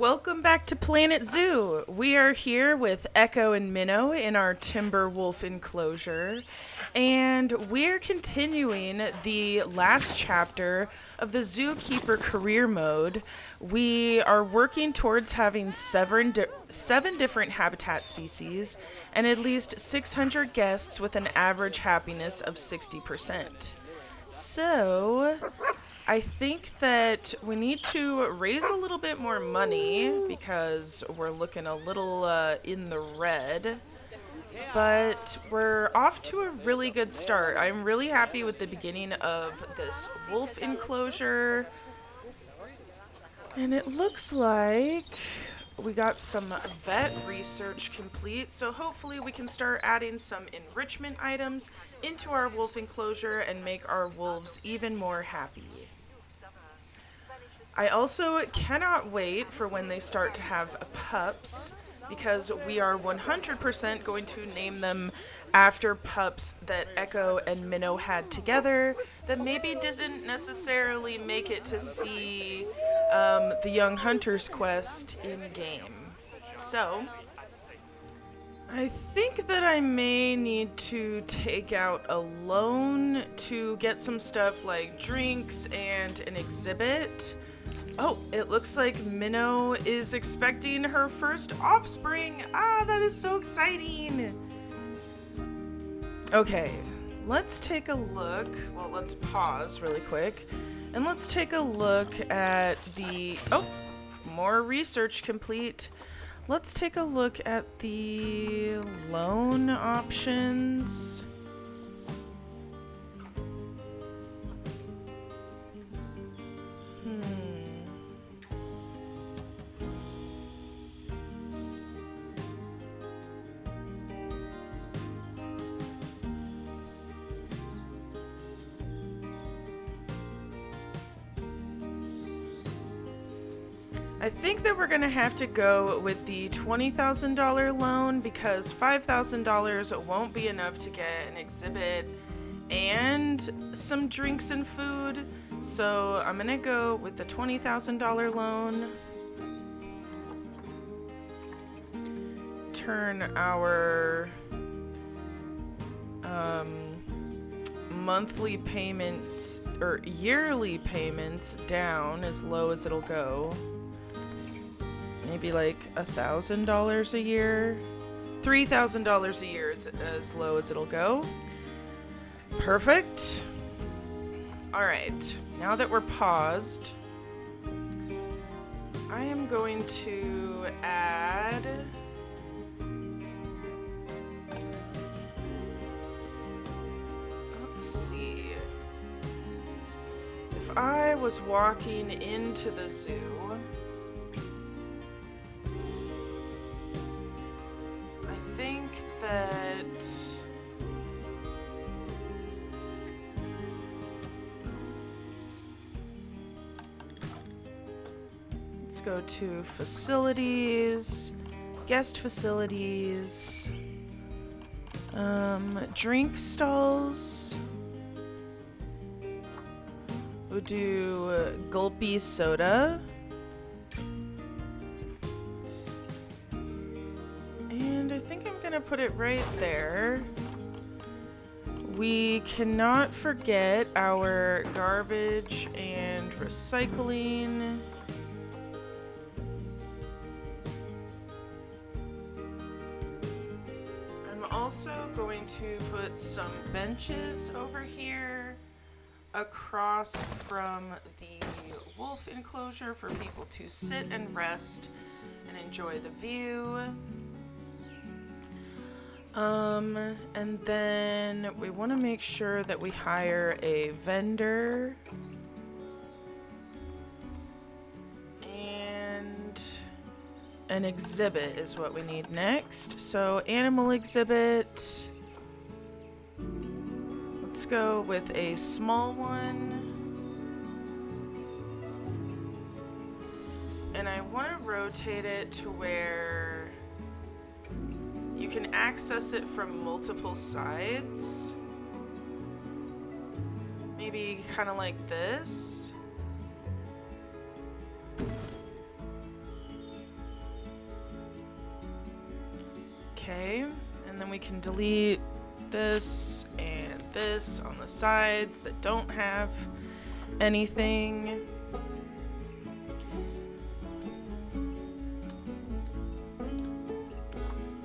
Welcome back to Planet Zoo. We are here with Echo and Minnow in our timber wolf enclosure, and we're continuing the last chapter of the zookeeper career mode. We are working towards having seven different habitat species and at least 600 guests with an average happiness of 60%. So, I think that we need to raise a little bit more money because we're looking a little in the red. But we're off to a really good start. I'm really happy with the beginning of this wolf enclosure. And it looks like we got some vet research complete, so hopefully we can start adding some enrichment items into our wolf enclosure and make our wolves even more happy. I also cannot wait for when they start to have pups, because we are 100% going to name them after pups that Echo and Minnow had together that maybe didn't necessarily make it to see the Young Hunter's Quest in game. So, I think that I may need to take out a loan to get some stuff like drinks and an exhibit. Oh, it looks like Minnow is expecting her first offspring. Ah, that is so exciting. Okay, let's take a look. Well, let's pause really quick. And let's take a look at the... Oh, more research complete. Let's take a look at the loan options. I think that we're going to have to go with the $20,000 loan because $5,000 won't be enough to get an exhibit and some drinks and food. So I'm going to go with the $20,000 loan. Turn our monthly payments or yearly payments down as low as it'll go. Maybe like $1,000 a year. $3,000 a year is as low as it'll go. Perfect. Alright, now that we're paused, I am going to add... Let's see. If I was walking into the zoo... Let's go to facilities, guest facilities, drink stalls. We'll do gulpy soda. And I think I'm gonna put it right there. We cannot forget our garbage and recycling. I'm also going to put some benches over here across from the wolf enclosure for people to sit and rest and enjoy the view. And then we want to make sure that we hire a vendor. And an exhibit is what we need next. So animal exhibit. Let's go with a small one. And I want to rotate it to where you can access it from multiple sides. Maybe kind of like this. Okay, and then we can delete this and this on the sides that don't have anything.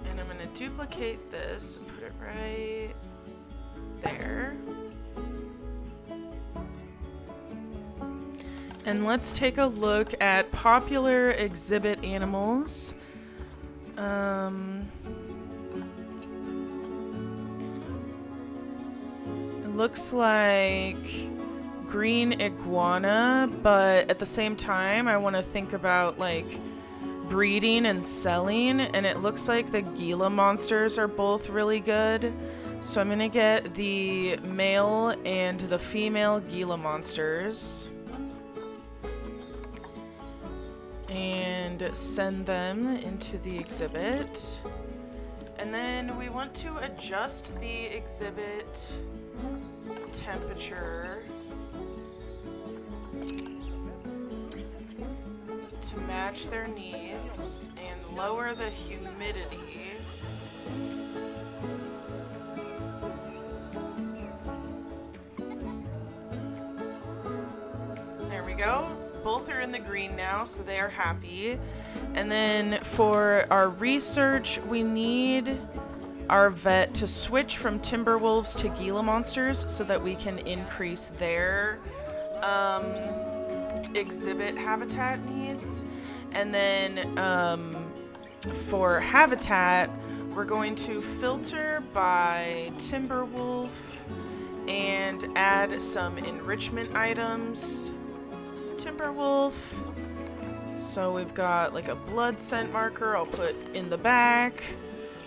And I'm going to duplicate this and put it right there. And let's take a look at popular exhibit animals. It looks like green iguana, but at the same time, I want to think about like breeding and selling, and it looks like the Gila monsters are both really good. So I'm gonna get the male and the female Gila monsters and send them into the exhibit. And then we want to adjust the exhibit temperature to match their needs and lower the humidity. There we go. Both are in the green now, so they are happy. And then for our research, we need our vet to switch from timber wolves to Gila monsters so that we can increase their exhibit habitat needs. And then for habitat, we're going to filter by timber wolf and add some enrichment items. Timber wolf. So we've got like a blood scent marker I'll put in the back,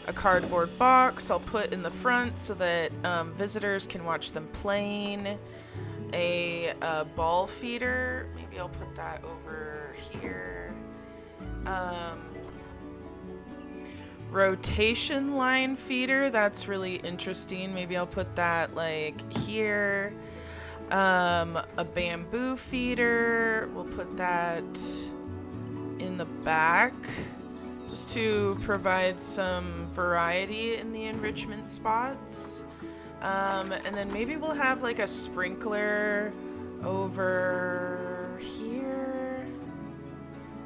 a cardboard box I'll put in the front so that visitors can watch them playing, a ball feeder, maybe I'll put that over here, rotation line feeder, that's really interesting, maybe I'll put that like here. A bamboo feeder, we'll put that in the back just to provide some variety in the enrichment spots. And then maybe we'll have like a sprinkler over here.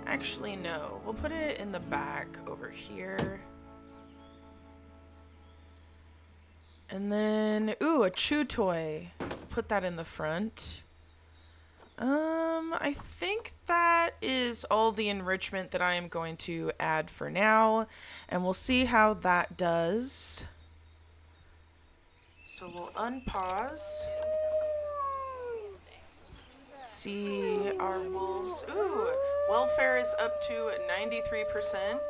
Actually, no, we'll put it in the back over here. And then, ooh, a chew toy. Put that in the front. I think that is all the enrichment that I am going to add for now, and we'll see how that does. So we'll unpause. See our wolves. Ooh, welfare is up to 93%.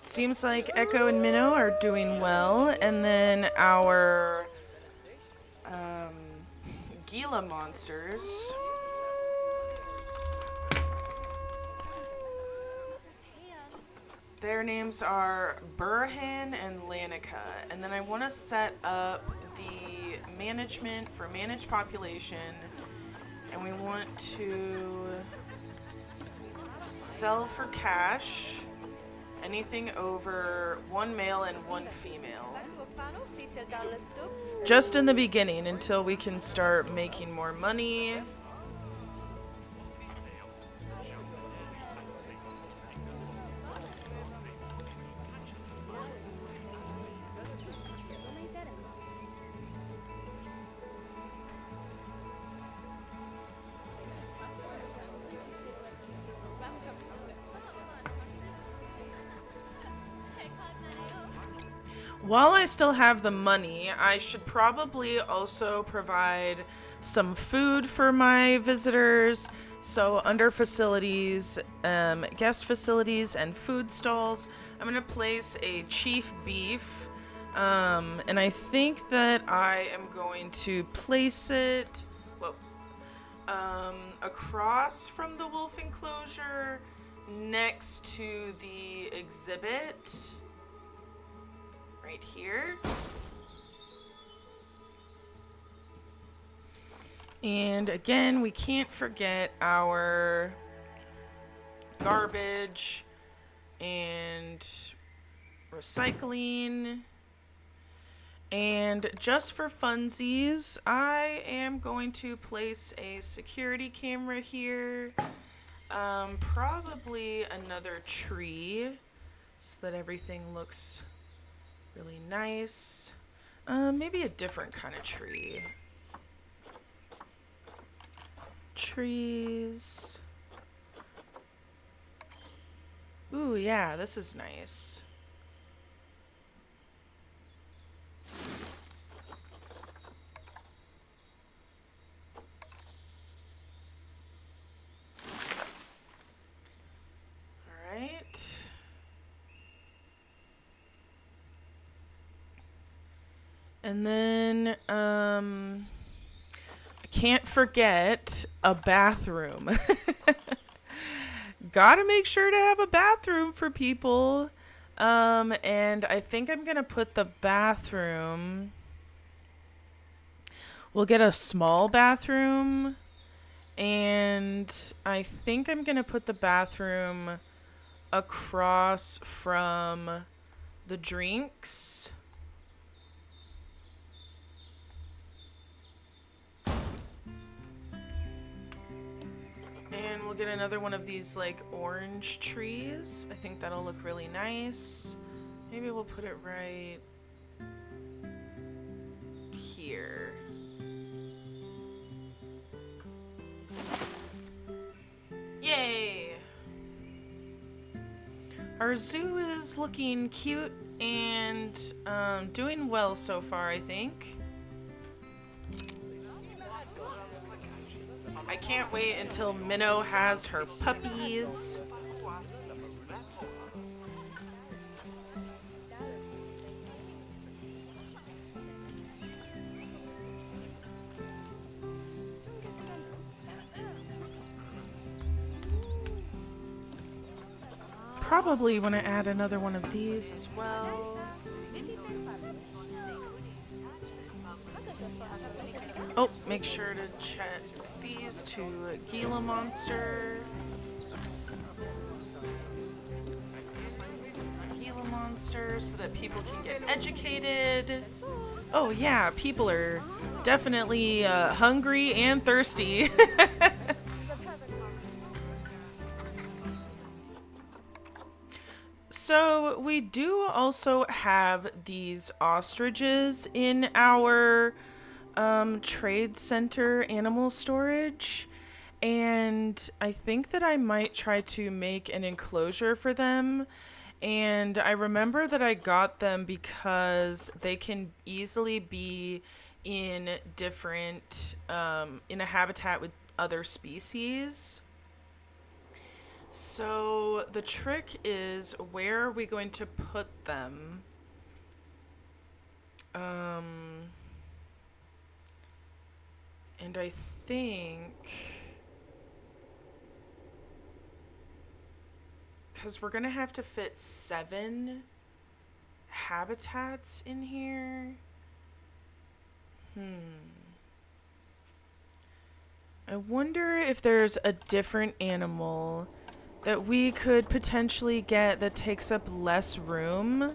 Seems like Echo and Minnow are doing well, and then our Gila monsters. Their names are Burhan and Lanica, and then I want to set up the management for managed population, and we want to sell for cash. Anything over one male and one female. Just in the beginning until we can start making more money. While I still have the money, I should probably also provide some food for my visitors. So under facilities, guest facilities and food stalls, I'm going to place a chief beef. And I think that I am going to place it across from the wolf enclosure next to the exhibit. Right here. And again, we can't forget our garbage and recycling. And just for funsies, I am going to place a security camera here. Probably another tree so that everything looks really nice. Maybe a different kind of tree. Trees. Ooh, yeah, this is nice. Alright. And then, I can't forget a bathroom. Gotta make sure to have a bathroom for people. And I think I'm gonna put the bathroom. We'll get a small bathroom. And I think I'm gonna put the bathroom across from the drinks. And we'll get another one of these like orange trees. I think that'll look really nice. Maybe we'll put it right here. Yay! Our zoo is looking cute and doing well so far, I think. I can't wait until Minnow has her puppies. Probably want to add another one of these as well. Oh, make sure to check these to Gila monster. Oops. Gila monster so that people can get educated. Oh yeah, people are definitely hungry and thirsty. So we do also have these ostriches in our trade center animal storage, and I think that I might try to make an enclosure for them. And I remember that I got them because they can easily be in different in a habitat with other species. So the trick is, where are we going to put them? And I think, because we're gonna have to fit 7 habitats in here. I wonder if there's a different animal that we could potentially get that takes up less room.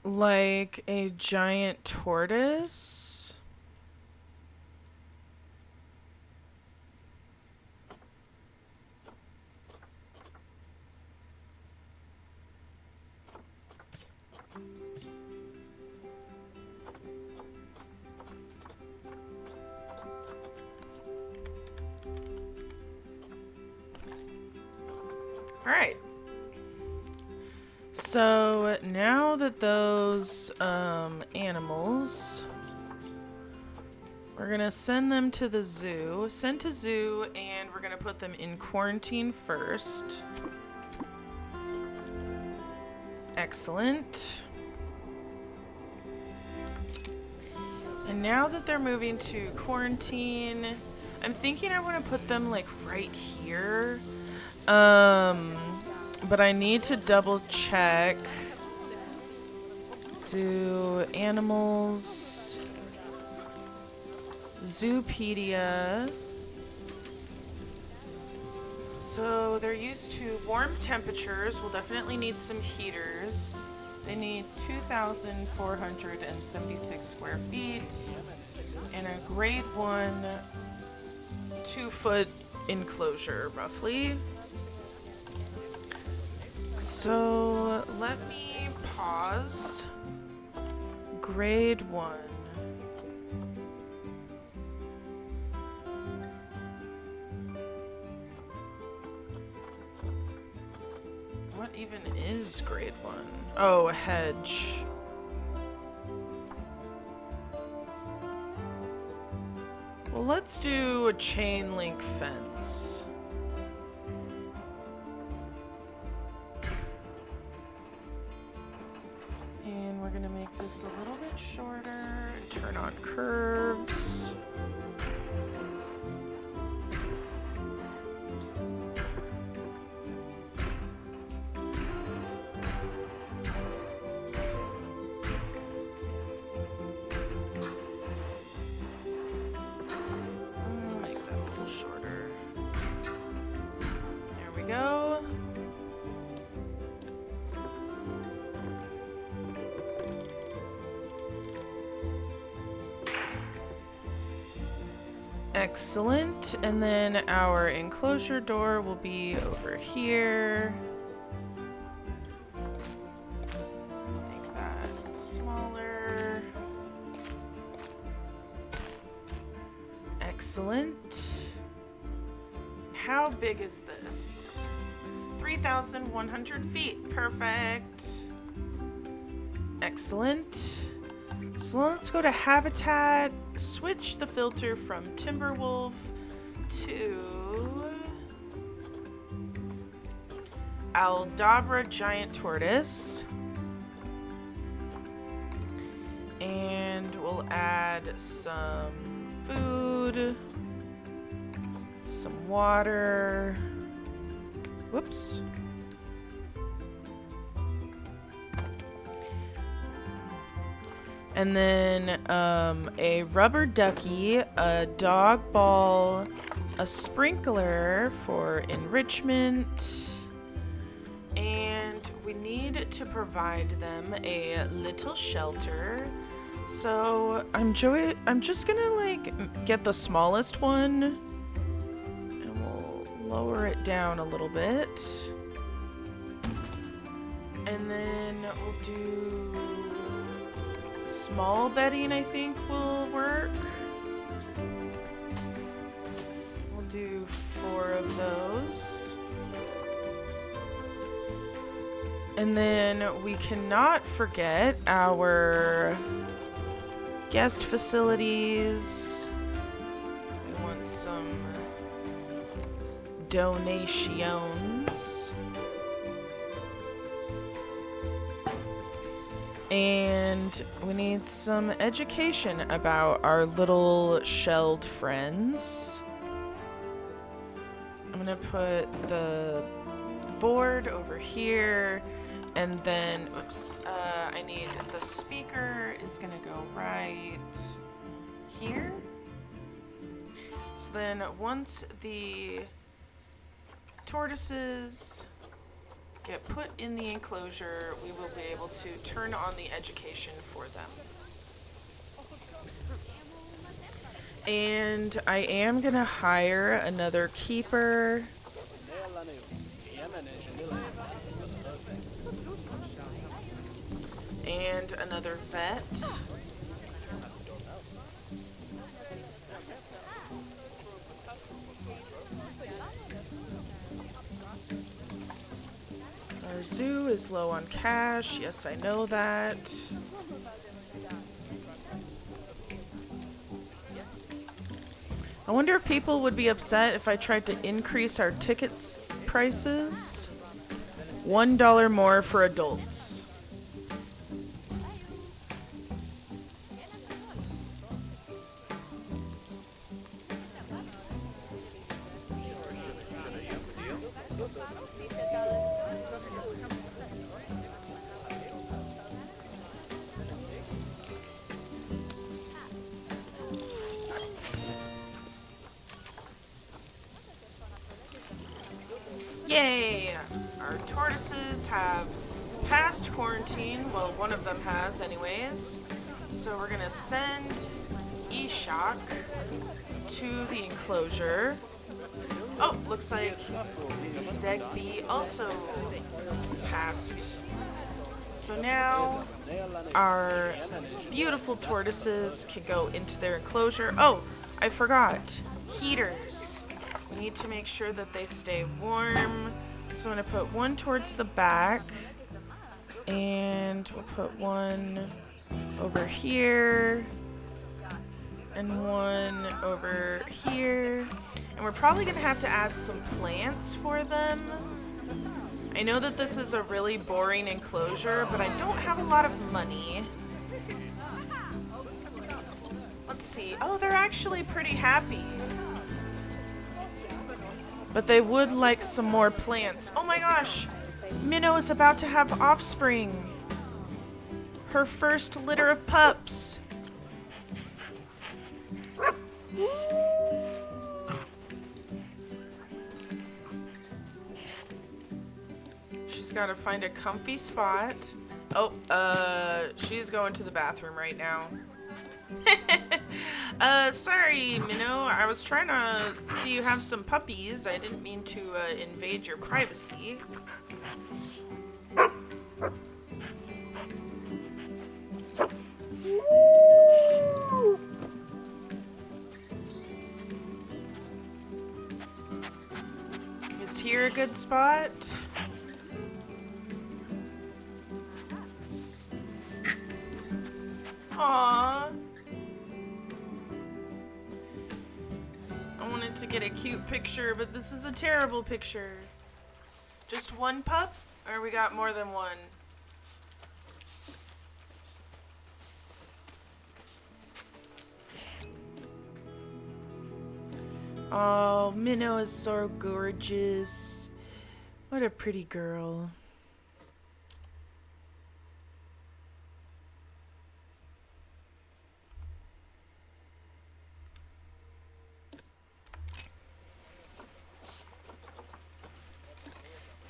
Like a giant tortoise. Alright. So now that those animals, we're gonna send them to the zoo. Send to zoo, and we're gonna put them in quarantine first. Excellent. And now that they're moving to quarantine, I'm thinking I want to put them like right here. But I need to double check Zoo animals. Zoopedia. So they're used to warm temperatures. We'll definitely need some heaters. They need 2,476 square feet and a grade 1 2-foot enclosure, roughly. So let me pause. Grade 1. What even is grade 1? Oh, a hedge. Well, let's do a chain link fence. And we're gonna make this a little bit shorter and turn on curves. Go. Excellent. And then our enclosure door will be over here. Make that smaller. Excellent. How big is this? 3,100 feet. Perfect. Excellent. So let's go to habitat. Switch the filter from Timberwolf to Aldabra Giant Tortoise. And we'll add some food, some water. Whoops. And then a rubber ducky, a dog ball, a sprinkler for enrichment, and we need to provide them a little shelter. So I'm just gonna like get the smallest one. Lower it down a little bit. And then we'll do small bedding, I think will work. We'll do 4 of those. And then we cannot forget our guest facilities. We want some donations. And we need some education about our little shelled friends. I'm gonna put the board over here, and then, oops, I need the speaker is gonna go right here. So then once the tortoises get put in the enclosure, we will be able to turn on the education for them. And I am gonna hire another keeper. And another vet. Our zoo is low on cash. Yes, I know that. I wonder if people would be upset if I tried to increase our tickets prices. $1 more for adults. tortoises have passed quarantine. Well, one of them has anyways. So we're gonna send Eshok to the enclosure. Oh, looks like Zegby also passed. So now our beautiful tortoises can go into their enclosure. Oh, I forgot. Heaters. We need to make sure that they stay warm. So I'm going to put one towards the back. And we'll put one over here. And one over here. And we're probably going to have to add some plants for them. I know that this is a really boring enclosure, but I don't have a lot of money. Let's see. Oh, they're actually pretty happy. But they would like some more plants. Oh my gosh! Minnow is about to have offspring. Her first litter of pups. She's got to find a comfy spot. Oh, she's going to the bathroom right now. Sorry, Minnow. I was trying to see you have some puppies. I didn't mean to invade your privacy. Is here a good spot? Aww. I wanted to get a cute picture, but this is a terrible picture. Just one pup? Or we got more than one? Oh, Minnow is so gorgeous. What a pretty girl.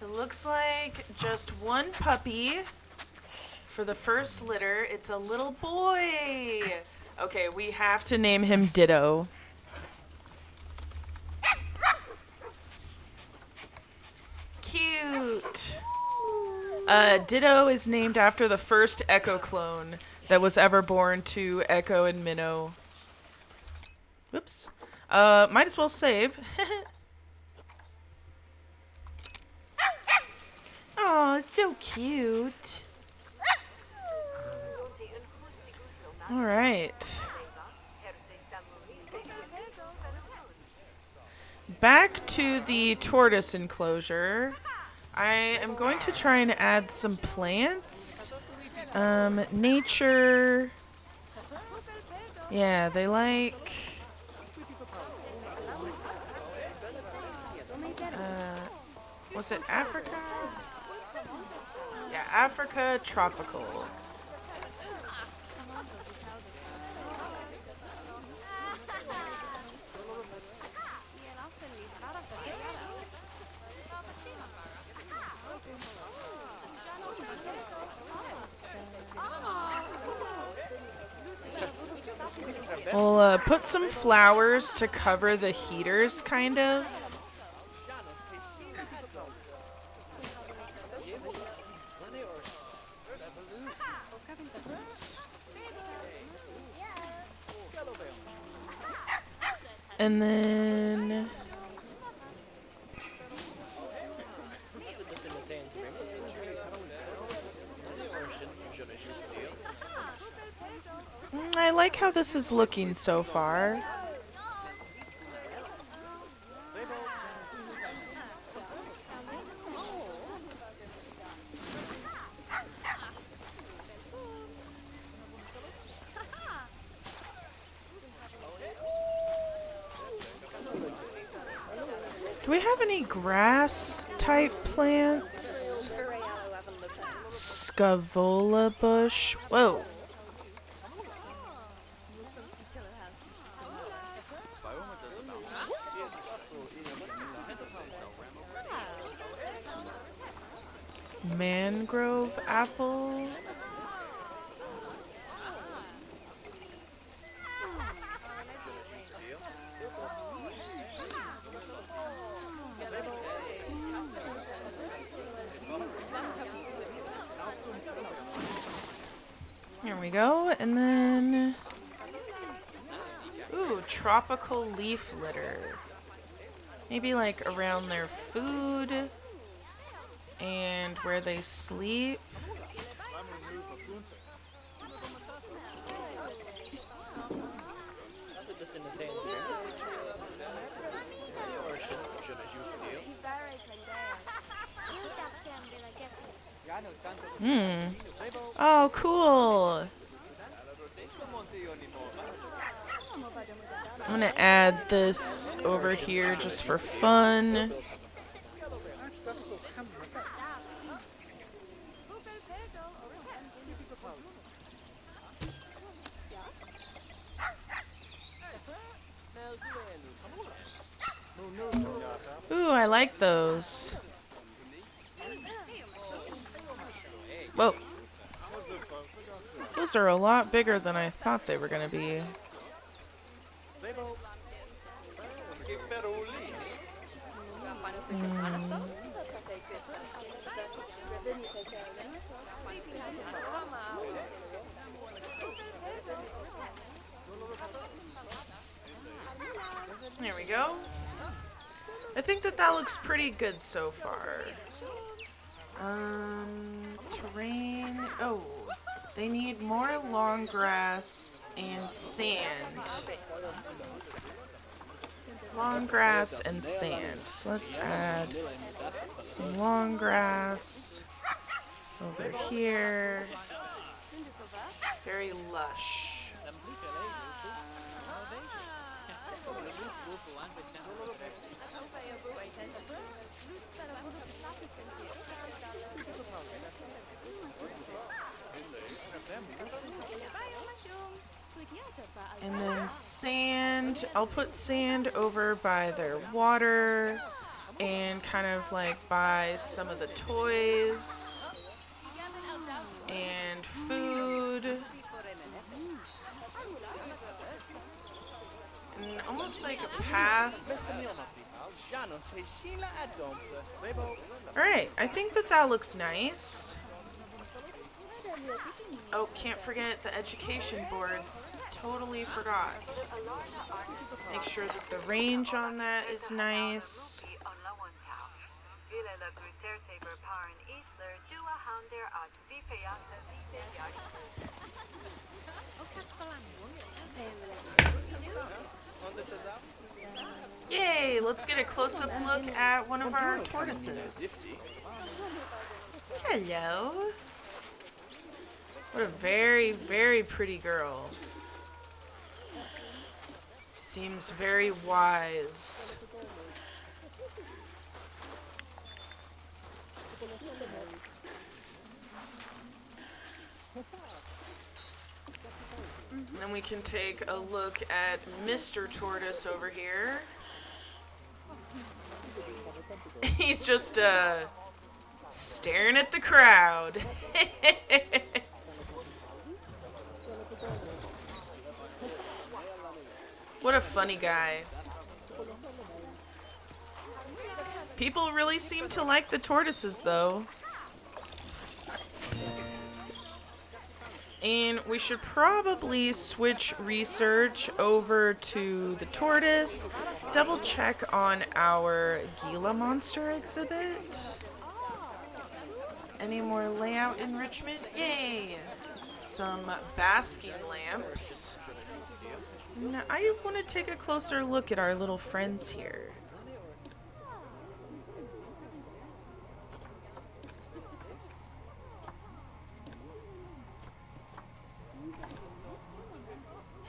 It looks like just one puppy for the first litter. It's a little boy. Okay, we have to name him Ditto. Cute. Ditto is named after the first Echo clone that was ever born to Echo and Minnow. Whoops. Might as well save. Oh, so cute. All right. Back to the tortoise enclosure. I am going to try and add some plants. Nature. Yeah, they like... was it Africa? Yeah, Africa, tropical. We'll put some flowers to cover the heaters, kind of. And then... I like how this is looking so far. Do we have any grass type plants? Scavola bush. Whoa. Mangrove apple. Here we go, and then, ooh, tropical leaf litter. Maybe like around their food and where they sleep. Oh, cool. I'm gonna add this over here just for fun. Ooh, I like those. Whoa. Those are a lot bigger than I thought they were going to be. There we go. I think that looks pretty good so far. Terrain. Oh, they need more long grass and sand. Long grass and sand. So let's add some long grass over here. Very lush. And then sand, I'll put sand over by their water and kind of like by some of the toys and food. And almost like a path. Alright, I think that looks nice. Oh, can't forget the education boards. Totally forgot. Make sure that the range on that is nice. Yay! Let's get a close-up look at one of our tortoises. Hello. What a very, very pretty girl. Seems very wise. And then we can take a look at Mr. Tortoise over here. He's just staring at the crowd. What a funny guy. People really seem to like the tortoises, though. And we should probably switch research over to the tortoise. Double check on our Gila monster exhibit. Any more layout enrichment? Yay! Some basking lamps. Now, I want to take a closer look at our little friends here.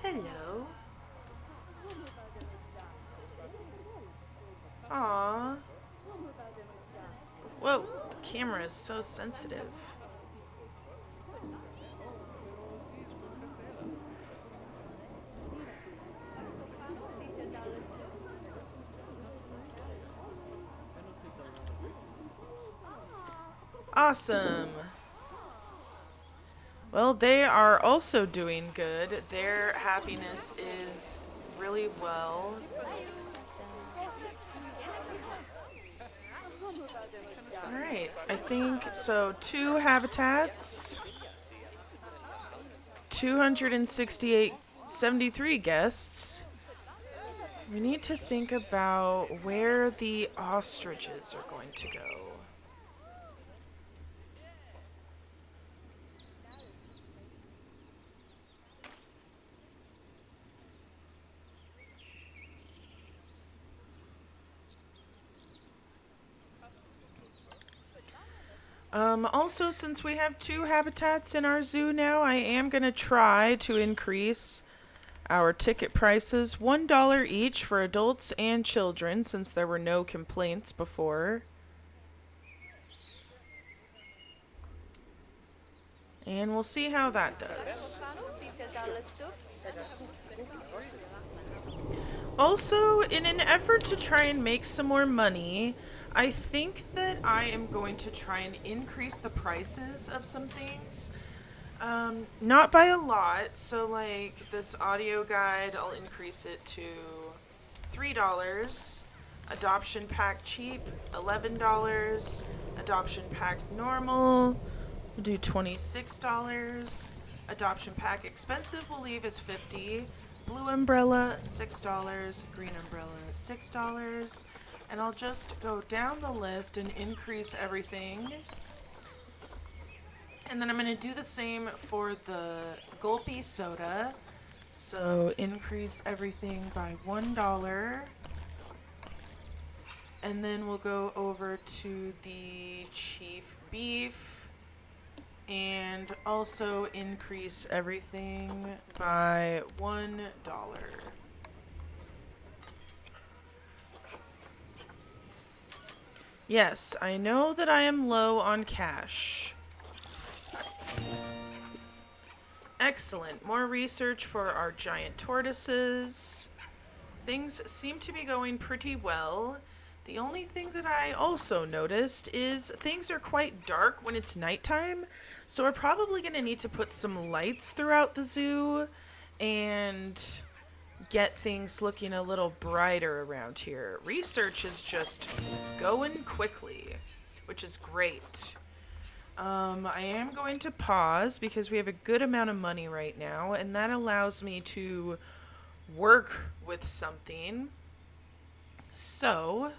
Hello. Aww. Whoa, the camera is so sensitive. Awesome. Well, they are also doing good. Their happiness is really well. Alright, I think so. 2 habitats, 73 guests. We need to think about where the ostriches are going to go. Also, since we have 2 habitats in our zoo now, I am going to try to increase our ticket prices $1 each for adults and children, since there were no complaints before. And we'll see how that does. Also, in an effort to try and make some more money, I think that I am going to try and increase the prices of some things. Not by a lot, so like this audio guide, I'll increase it to $3. Adoption pack cheap, $11. Adoption pack normal, we'll do $26. Adoption pack expensive we'll leave as $50. Blue umbrella, $6. Green umbrella, $6. And I'll just go down the list and increase everything. And then I'm going to do the same for the Gulpy soda. So increase everything by $1. And then we'll go over to the chief beef and also increase everything by $1. Yes, I know that I am low on cash. Excellent. More research for our giant tortoises. Things seem to be going pretty well. The only thing that I also noticed is things are quite dark when it's nighttime, so we're probably going to need to put some lights throughout the zoo and get things looking a little brighter around here. Research is just going quickly, which is great. I am going to pause because we have a good amount of money right now, and that allows me to work with something. So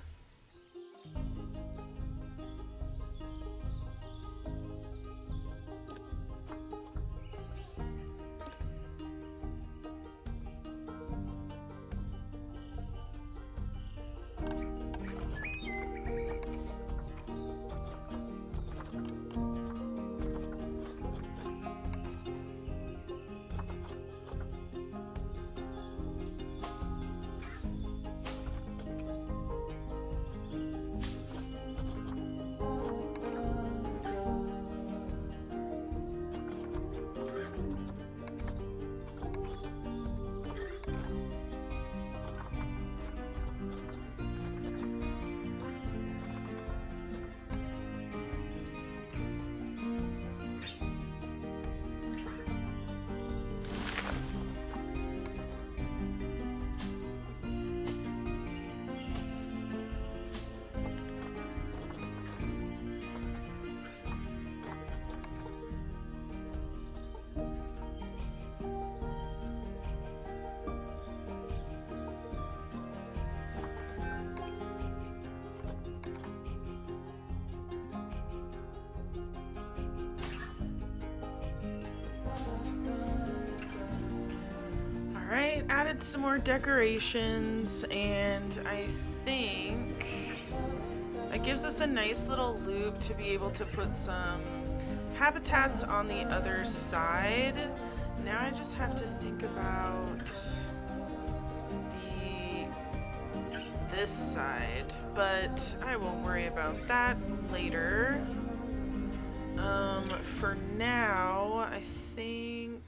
Alright, added some more decorations, and I think that gives us a nice little loop to be able to put some habitats on the other side. Now I just have to think about this side, but I will worry about that later. For now, I think...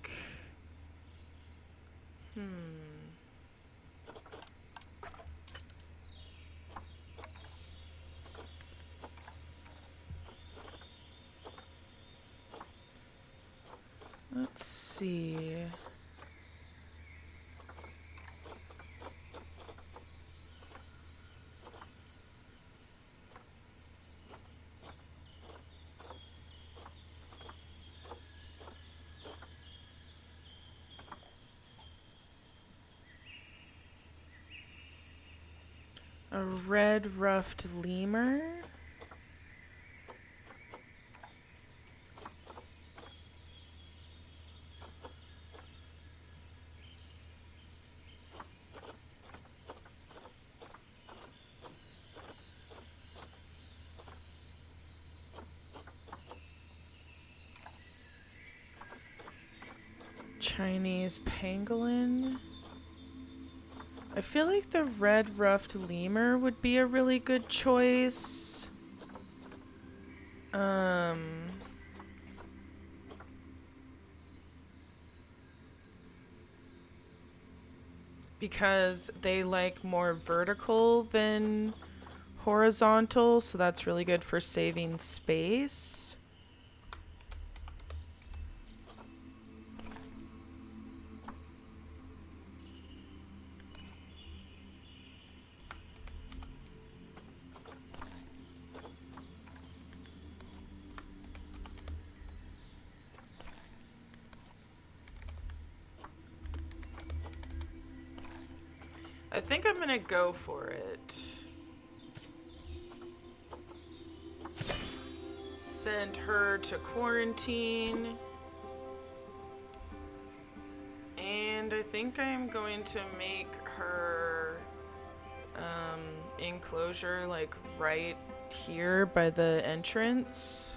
Let's see. A red ruffed lemur. Chinese pangolin. I feel like the red ruffed lemur would be a really good choice. Because they like more vertical than horizontal, so that's really good for saving space. I think I'm gonna go for it. Send her to quarantine. And I think I'm going to make her enclosure like right here by the entrance.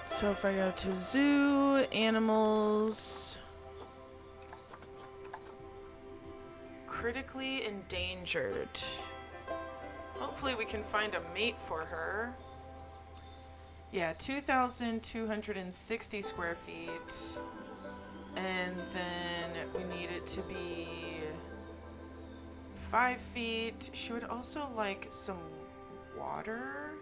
So if I go to zoo, animals, critically endangered. Hopefully we can find a mate for her. Yeah, 2,260 square feet. And then we need it to be 5 feet. She would also like some water.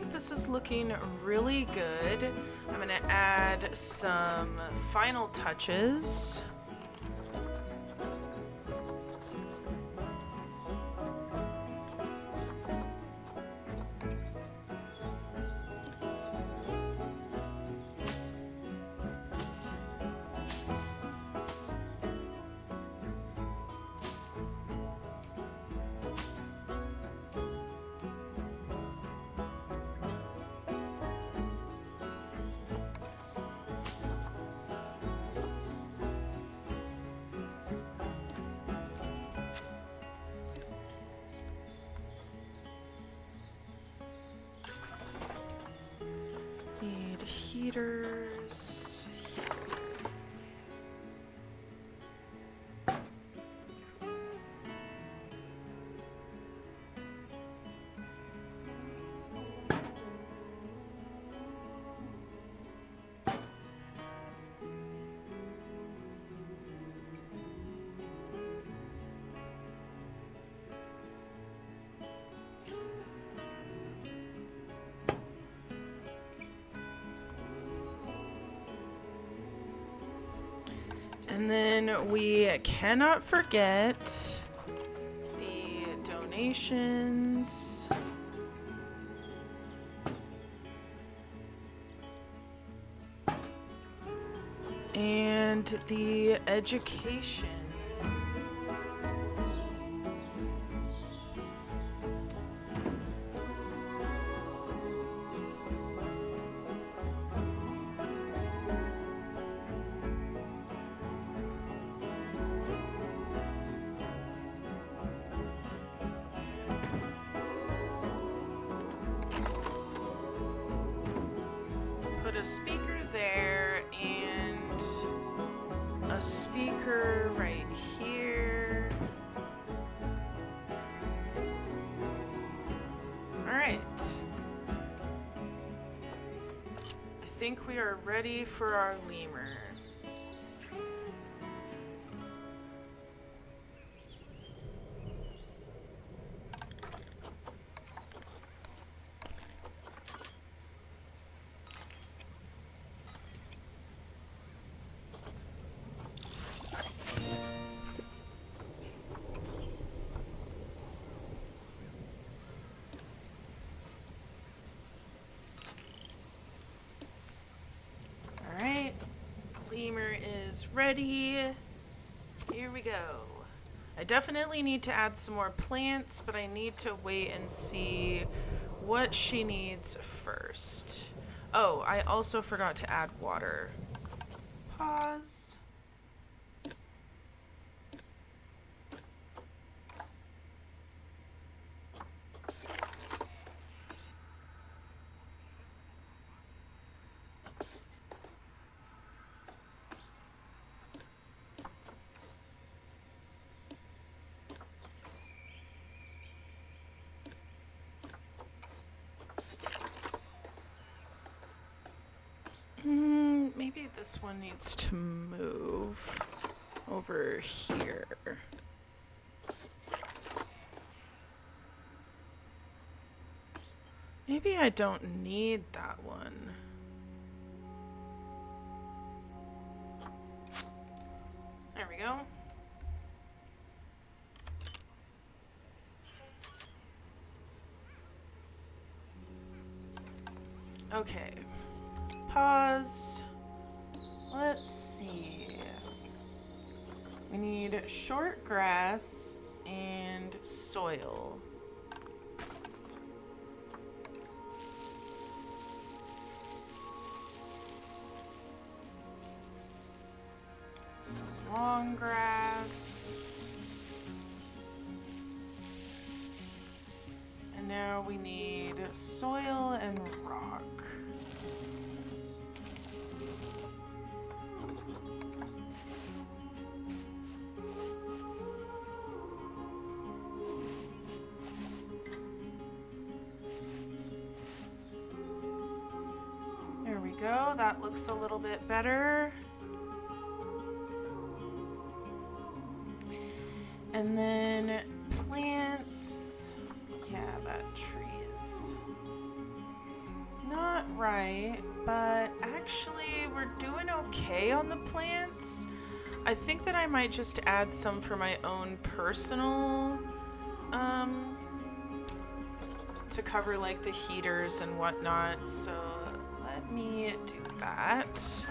think this is looking really good. I'm going to add some final touches. Need heaters here. And then we cannot forget the donations. And the education. Put a speaker there and a speaker right here. All right. I think we are ready for our lemur. Lemur is ready. Here we go. I definitely need to add some more plants, but I need to wait and see what she needs first. Oh, I also forgot to add water. Pause. Maybe this one needs to move over here. Maybe I don't need that one. There we go. Okay. Pause. Let's see. We need short grass and soil. Some long grass. And now we need soil and rock. Go. That looks a little bit better. And then plants. Yeah, that tree is Not right, but actually we're doing okay on the plants. I think that I might just add some for my own personal, to cover like the heaters and whatnot. So let me do that.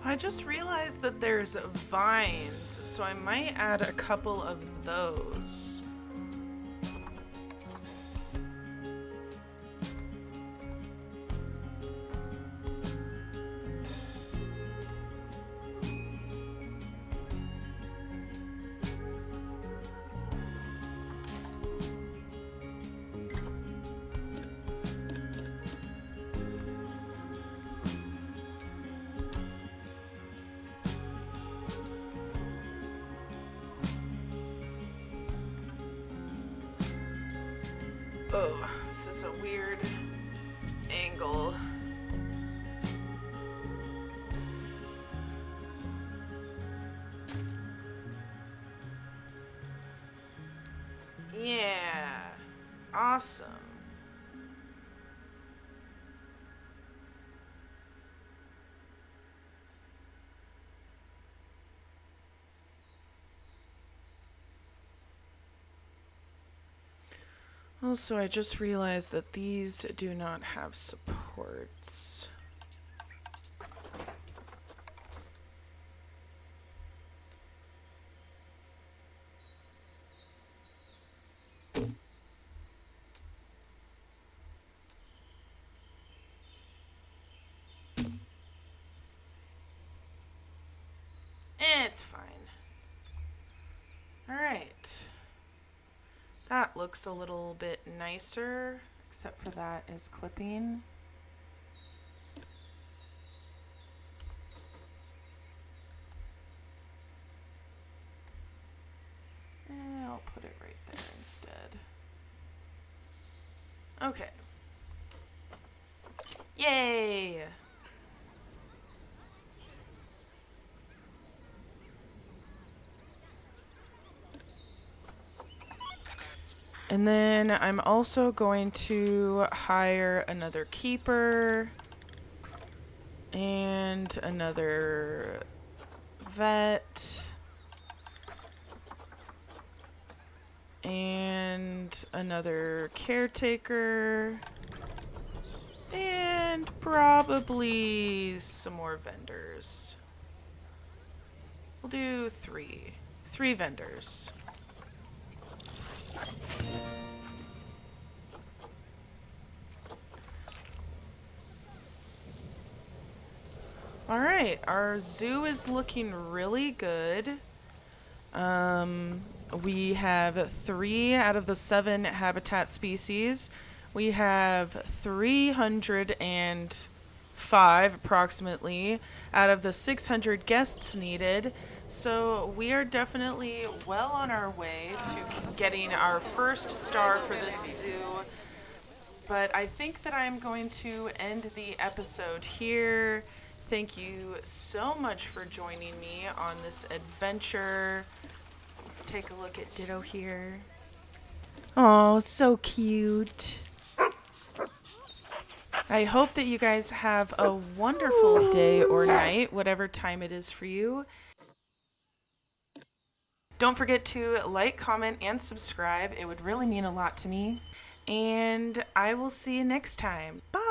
I just realized that there's vines, so I might add a couple of those. Oh, this is a weird angle. Yeah, awesome. Also, I just realized that these do not have supports. It's fine. All right. That looks a little bit nicer, except for that is clipping. I'll put it right there instead. Okay. Yay! And then I'm also going to hire another keeper and another vet and another caretaker and probably some more vendors. We'll do three vendors. All right, our zoo is looking really good. We have 3 out of the 7 habitat species. We have 304 5 approximately out of the 600 guests needed. So we are definitely well on our way to getting our first star for this zoo. But I think that I'm going to end the episode here. Thank you so much for joining me on this adventure. Let's take a look at Ditto here. Oh, so cute. I hope that you guys have a wonderful day or night, whatever time it is for you. Don't forget to like, comment, and subscribe. It would really mean a lot to me. And I will see you next time. Bye!